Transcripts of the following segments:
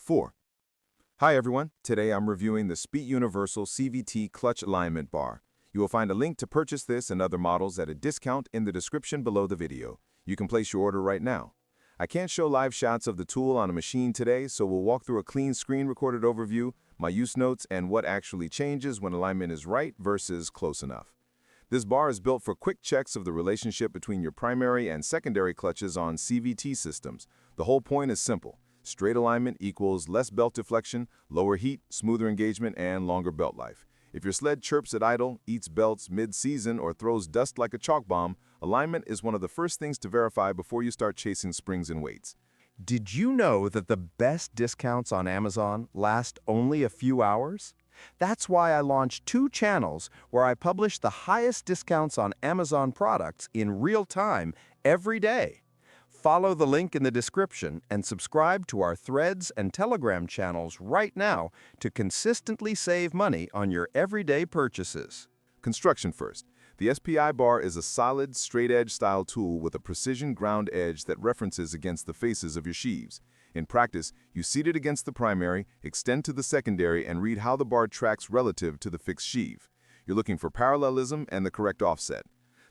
before. Hi everyone, today I'm reviewing the spi-universal-cvt-clutch-alignment-bar. You will find a link to purchase this and other models at a discount in the description below the video. You can place your order right now. I can't show live shots of the tool on a machine today, so we'll walk through a clean screen recorded overview, my use notes, and what actually changes when alignment is right versus close enough. This bar is built for quick checks of the relationship between your primary and secondary clutches on CVT systems. The whole point is simple. Straight alignment equals less belt deflection, lower heat, smoother engagement, and longer belt life. If your sled chirps at idle, eats belts mid-season, or throws dust like a chalk bomb, alignment is one of the first things to verify before you start chasing springs and weights. Did you know that the best discounts on Amazon last only a few hours? That's why I launched 2 channels where I publish the highest discounts on Amazon products in real time every day. Follow the link in the description and subscribe to our Threads and Telegram channels right now to consistently save money on your everyday purchases. Construction first. The SPI bar is a solid, straight-edge style tool with a precision ground edge that references against the faces of your sheaves. In practice, you seat it against the primary, extend to the secondary, and read how the bar tracks relative to the fixed sheave. You're looking for parallelism and the correct offset.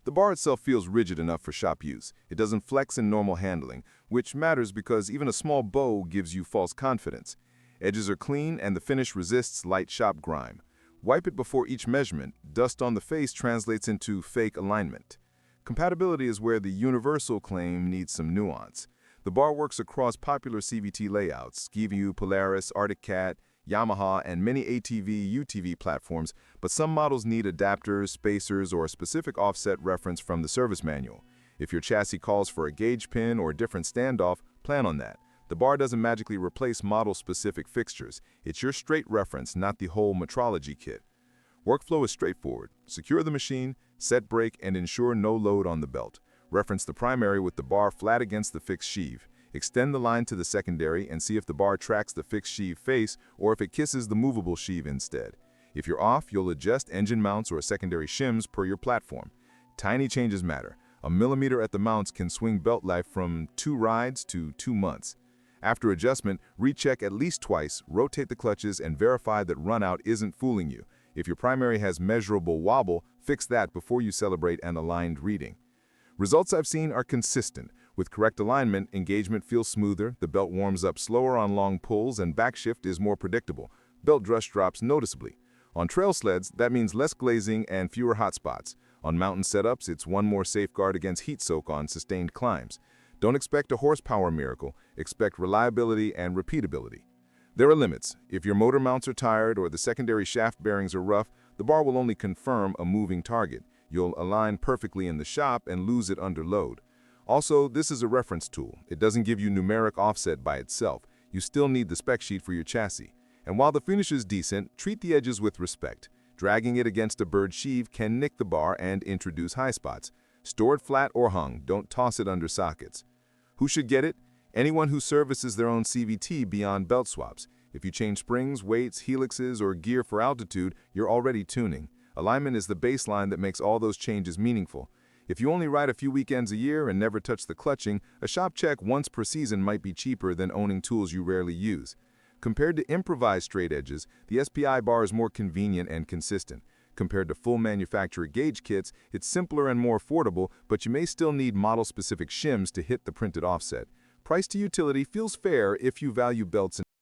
The bar itself feels rigid enough for shop use. It doesn't flex in normal handling, which matters because even a small bow gives you false confidence. Edges are clean and the finish resists light shop grime. Wipe it before each measurement. Dust on the face translates into fake alignment. Compatibility is where the universal claim needs some nuance. The bar works across popular CVT layouts, Ski-View, Polaris, Arctic Cat, Yamaha, and many ATV, UTV platforms, but some models need adapters, spacers, or a specific offset reference from the service manual. If your chassis calls for a gauge pin or a different standoff, plan on that. The bar doesn't magically replace model-specific fixtures. It's your straight reference, not the whole metrology kit. Workflow is straightforward. Secure the machine, set brake, and ensure no load on the belt. Reference the primary with the bar flat against the fixed sheave. Extend the line to the secondary and see if the bar tracks the fixed sheave face or if it kisses the movable sheave instead. If you're off, you'll adjust engine mounts or secondary shims per your platform. Tiny changes matter. A millimeter at the mounts can swing belt life from 2 rides to 2 months. After adjustment, recheck at least twice, rotate the clutches, and verify that runout isn't fooling you. If your primary has measurable wobble, fix that before you celebrate an aligned reading. Results I've seen are consistent. With correct alignment, engagement feels smoother, the belt warms up slower on long pulls, and backshift is more predictable. Belt drush drops noticeably. On trail sleds, that means less glazing and fewer hot spots. On mountain setups, it's one more safeguard against heat soak on sustained climbs. Don't expect a horsepower miracle, expect reliability and repeatability. There are limits. If your motor mounts are tired or the secondary shaft bearings are rough, the bar will only confirm a moving target. You'll align perfectly in the shop and lose it under load. Also, this is a reference tool. It doesn't give you numeric offset by itself. You still need the spec sheet for your chassis. And while the finish is decent, treat the edges with respect. Dragging it against a bird sheave can nick the bar and introduce high spots. Store it flat or hung. Don't toss it under sockets. Who should get it? Anyone who services their own CVT beyond belt swaps. If you change springs, weights, helixes, or gear for altitude, you're already tuning. Alignment is the baseline that makes all those changes meaningful. If you only ride a few weekends a year and never touch the clutching, a shop check once per season might be cheaper than owning tools you rarely use. Compared to improvised straight edges, the SPI bar is more convenient and consistent. Compared to full manufacturer gauge kits, it's simpler and more affordable, but you may still need model-specific shims to hit the printed offset. Price to utility feels fair if you value belts and